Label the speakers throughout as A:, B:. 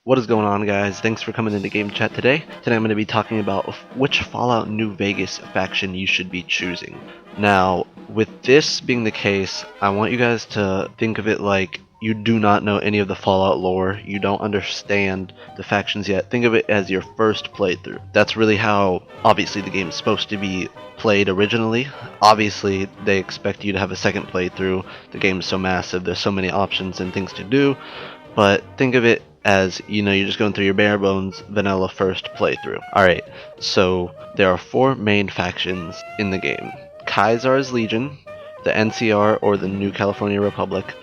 A: What is going on, guys? Thanks for coming into Game Chat today. Today I'm going to be talking about which Fallout New Vegas faction you should be choosing. Now, with this being the case, I want you guys to think of it like you do not know any of the Fallout lore, you don't understand the factions yet. Think of it as your first playthrough. That's really how, obviously, the game is supposed to be played originally. Obviously, they expect you to have a second playthrough. The game is so massive, there's so many options and things to do, but think of it as, you're just going through your bare bones vanilla first playthrough. Alright, so there are four main factions in the game. Kaiser's Legion, the NCR or the New California Republic,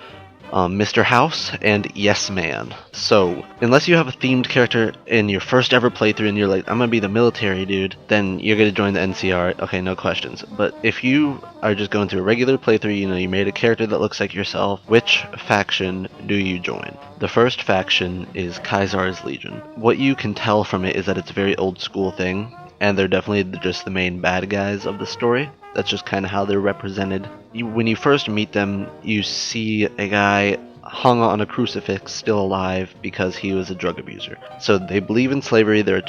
A: Mr. House, and Yes Man. So, unless you have a themed character in your first ever playthrough and you're like, I'm gonna be the military dude, then you're gonna join the NCR, okay, no questions. But if you are just going through a regular playthrough, you made a character that looks like yourself, which faction do you join? The first faction is Kaiser's Legion. What you can tell from it is that it's a very old school thing, and they're definitely just the main bad guys of the story. That's just kind of how they're represented. When you first meet them, you see a guy hung on a crucifix, still alive, because he was a drug abuser. So they believe in slavery. They're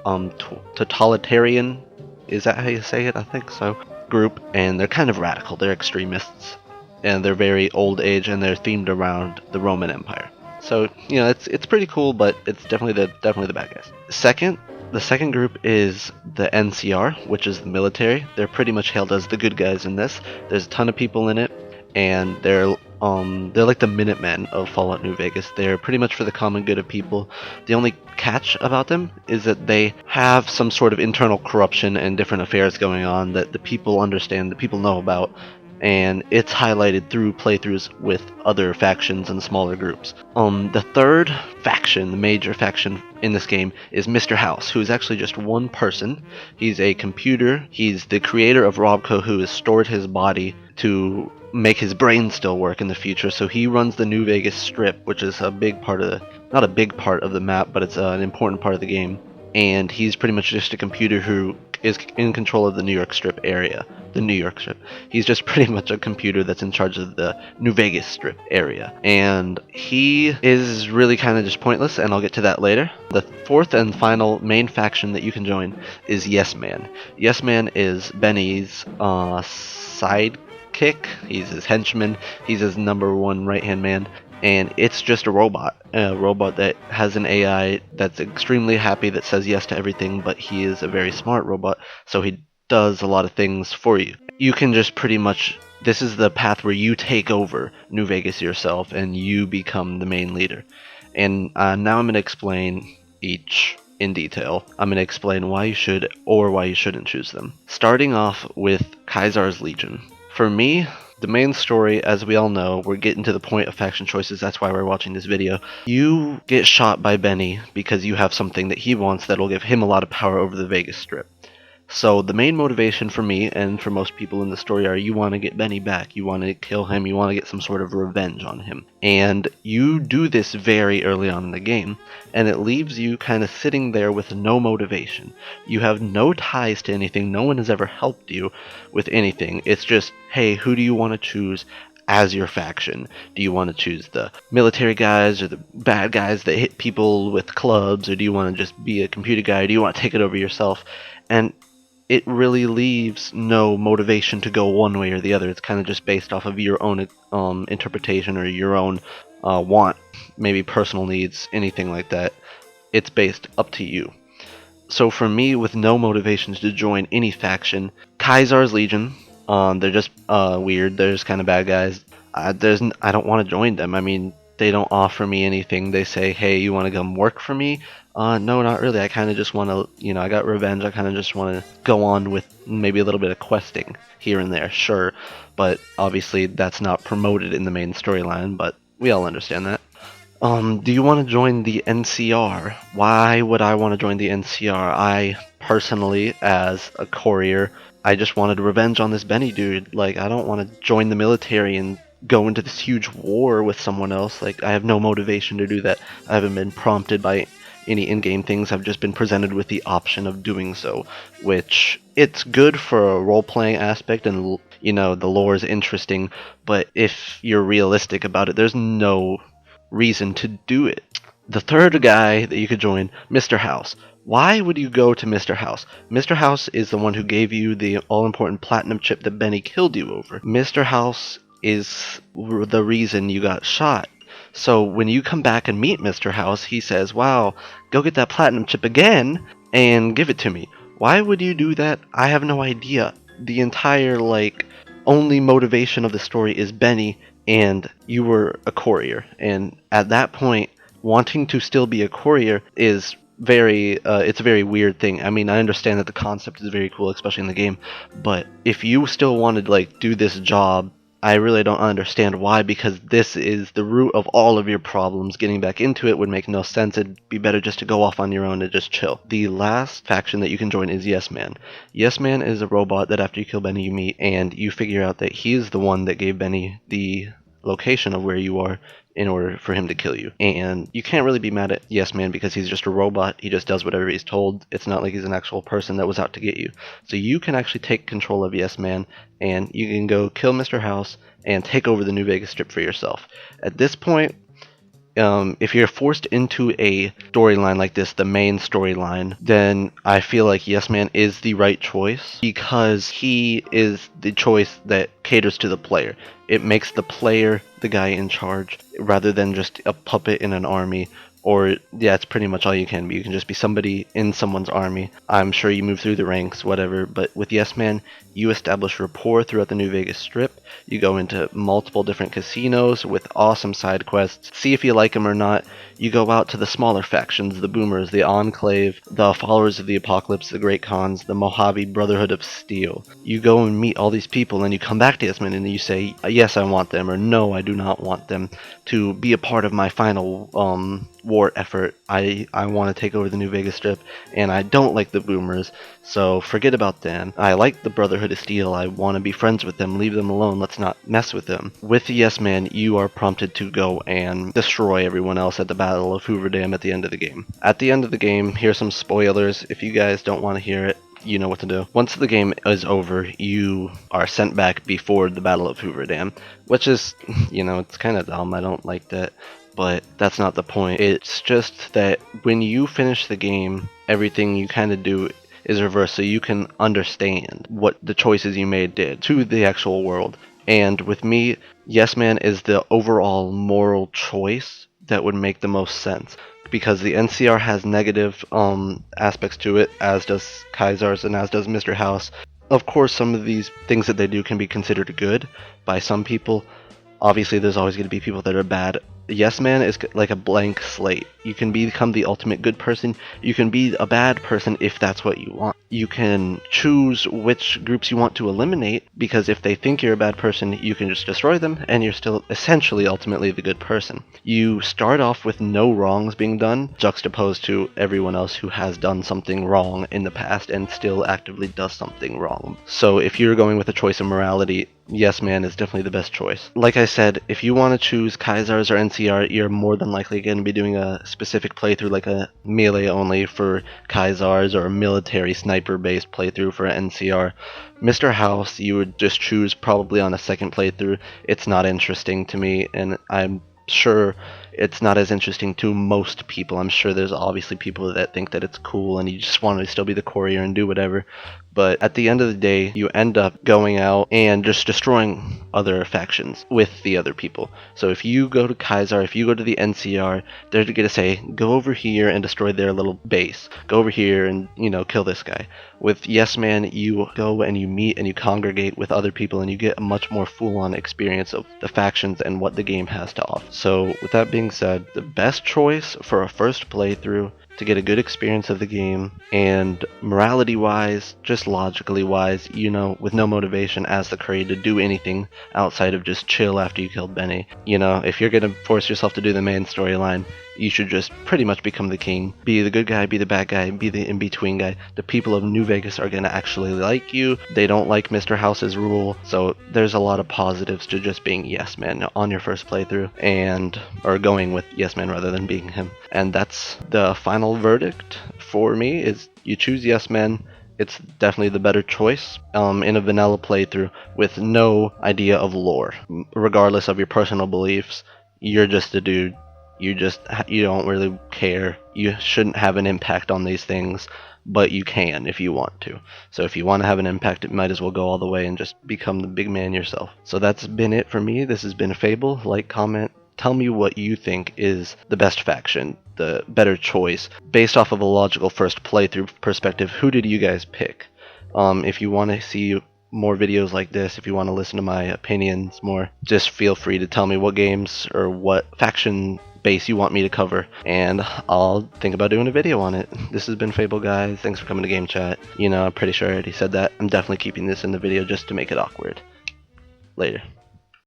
A: totalitarian, is that how you say it? I think so. Group, and they're kind of radical. They're extremists, and they're very old age, and they're themed around the Roman Empire. So it's pretty cool, but it's definitely the bad guys. The second group is the NCR, which is the military. They're pretty much hailed as the good guys in this. There's a ton of people in it, and they're like the Minutemen of Fallout New Vegas. They're pretty much for the common good of people. The only catch about them is that they have some sort of internal corruption and different affairs going on that the people understand, the people know about, and it's highlighted through playthroughs with other factions and smaller groups. The third faction, the major faction in this game, is Mr. House, who is actually just one person. He's a computer. He's the creator of Robco, who has stored his body to make his brain still work in the future. So he runs the New Vegas Strip, which is a big part of not a big part of the map, but it's an important part of the game. And he's pretty much just a computer who is in control of the New York Strip area. The New York Strip. He's just pretty much a computer that's in charge of the New Vegas Strip area. And he is really kind of just pointless, and I'll get to that later. The fourth and final main faction that you can join is Yes Man. Yes Man is Benny's sidekick. He's his henchman. He's his number one right-hand man. And it's just a robot that has an AI that's extremely happy, that says yes to everything, but he is a very smart robot, so he does a lot of things for you. You can just pretty much, this is the path where you take over New Vegas yourself and you become the main leader. And now I'm going to explain each in detail. I'm going to explain why you should or why you shouldn't choose them. Starting off with Kaiser's Legion. For me, the main story, as we all know, we're getting to the point of faction choices, that's why we're watching this video. You get shot by Benny because you have something that he wants that will give him a lot of power over the Vegas Strip. So the main motivation for me, and for most people in the story, are you want to get Benny back, you want to kill him, you want to get some sort of revenge on him. And you do this very early on in the game, and it leaves you kind of sitting there with no motivation. You have no ties to anything, no one has ever helped you with anything. It's just, hey, who do you want to choose as your faction? Do you want to choose the military guys or the bad guys that hit people with clubs, or do you want to just be a computer guy, or do you want to take it over yourself? And it really leaves no motivation to go one way or the other. It's kind of just based off of your own interpretation or your own want, maybe personal needs, anything like that. It's based up to you. So for me, with no motivations to join any faction, Kaiser's Legion, they're just weird. They're just kind of bad guys. I don't want to join them. I mean, they don't offer me anything. They say, hey, you want to come work for me? No, not really. I kind of just want to, I got revenge. I kind of just want to go on with maybe a little bit of questing here and there, sure. But obviously that's not promoted in the main storyline, but we all understand that. Do you want to join the NCR? Why would I want to join the NCR? I personally, as a courier, I just wanted revenge on this Benny dude. Like, I don't want to join the military and go into this huge war with someone else. Like, I have no motivation to do that. I haven't been prompted by any in-game things. I've just been presented with the option of doing so, which it's good for a role-playing aspect, and the lore is interesting, but if you're realistic about it, there's no reason to do it. The third guy that you could join, Mr. House. Why would you go to Mr. House? Mr. House is the one who gave you the all-important platinum chip that Benny killed you over. Mr. House is the reason you got shot. So when you come back and meet Mr. House, he says, wow, go get that platinum chip again and give it to me. Why would you do that? I have no idea. The entire, only motivation of the story is Benny, and you were a courier. And at that point, wanting to still be a courier is it's a very weird thing. I mean, I understand that the concept is very cool, especially in the game, but if you still wanted to do this job, I really don't understand why, because this is the root of all of your problems. Getting back into it would make no sense. It'd be better just to go off on your own and just chill. The last faction that you can join is Yes Man. Yes Man is a robot that after you kill Benny you meet, and you figure out that he's the one that gave Benny the location of where you are in order for him to kill you. And you can't really be mad at Yes Man because he's just a robot. He just does whatever he's told. It's not like he's an actual person that was out to get you. So you can actually take control of Yes Man, and you can go kill Mr. House and take over the New Vegas Strip for yourself. At this point, if you're forced into a storyline like this, the main storyline, then I feel like Yes Man is the right choice because he is the choice that caters to the player. It makes the player the guy in charge rather than just a puppet in an army. Or, yeah, it's pretty much all you can be. You can just be somebody in someone's army. I'm sure you move through the ranks, whatever, but with Yes Man, you establish rapport throughout the New Vegas Strip. You go into multiple different casinos with awesome side quests. See if you like them or not. You go out to the smaller factions, the Boomers, the Enclave, the Followers of the Apocalypse, the Great Khans, the Mojave Brotherhood of Steel. You go and meet all these people, and you come back to Yes Man, and you say, yes, I want them, or no, I do not want them to be a part of my final war effort. I want to take over the New Vegas Strip, and I don't like the Boomers, so forget about them. I like the Brotherhood of Steel. I want to be friends with them. Leave them alone. Let's not mess with them. With the Yes Man, you are prompted to go and destroy everyone else at the Battle of Hoover Dam at the end of the game. At the end of the game, here's some spoilers. If you guys don't want to hear it, you know what to do. Once the game is over, you are sent back before the Battle of Hoover Dam, which is, it's kind of dumb. I don't like that. But that's not the point. It's just that when you finish the game, everything you kind of do is reversed, so you can understand what the choices you made did to the actual world. And with me, Yes Man is the overall moral choice that would make the most sense, because the NCR has negative aspects to it, as does Kaiser's and as does Mr. House. Of course, some of these things that they do can be considered good by some people. Obviously, there's always going to be people that are bad. Yes Man is like a blank slate. You can become the ultimate good person. You can be a bad person if that's what you want. You can choose which groups you want to eliminate, because if they think you're a bad person, you can just destroy them, and you're still essentially ultimately the good person. You start off with no wrongs being done, juxtaposed to everyone else who has done something wrong in the past and still actively does something wrong. So if you're going with a choice of morality, Yes Man is definitely the best choice. Like I said, if you want to choose Kaiser's or NCR, you're more than likely going to be doing a specific playthrough, like a melee only for Kaiser's or a military sniper based playthrough for NCR. Mr. House, you would just choose probably on a second playthrough. It's not interesting to me, and I'm sure it's not as interesting to most people. I'm sure there's obviously people that think that it's cool and you just want to still be the courier and do whatever. But at the end of the day, you end up going out and just destroying other factions with the other people. So if you go to Kaiser, if you go to the NCR, they're going to say, go over here and destroy their little base. Go over here and, kill this guy. With Yes Man, you go and you meet and you congregate with other people and you get a much more full-on experience of the factions and what the game has to offer. So with that being said, the best choice for a first playthrough to get a good experience of the game, and morality wise, just logically wise, with no motivation as the creator to do anything outside of just chill after you killed Benny. If you're gonna force yourself to do the main storyline, you should just pretty much become the king. Be the good guy, be the bad guy, be the in-between guy. The people of New Vegas are gonna actually like you. They don't like Mr. House's rule, so there's a lot of positives to just being Yes Man on your first playthrough, or going with Yes Man rather than being him. And that's the final verdict for me, is you choose Yes Man. It's definitely the better choice in a vanilla playthrough with no idea of lore. Regardless of your personal beliefs, you're just a dude You don't really care. You shouldn't have an impact on these things, but you can if you want to. So if you want to have an impact, it might as well go all the way and just become the big man yourself. So that's been it for me. This has been Fable. Like, comment, tell me what you think is the best faction, the better choice. Based off of a logical first playthrough perspective, who did you guys pick? If you want to see more videos like this, if you want to listen to my opinions more, just feel free to tell me what games or what faction base you want me to cover, and I'll think about doing a video on it. This has been Fable, guys. Thanks for coming to Game Chat. You know, I'm pretty sure I already said that. I'm definitely keeping this in the video just to make it awkward. Later.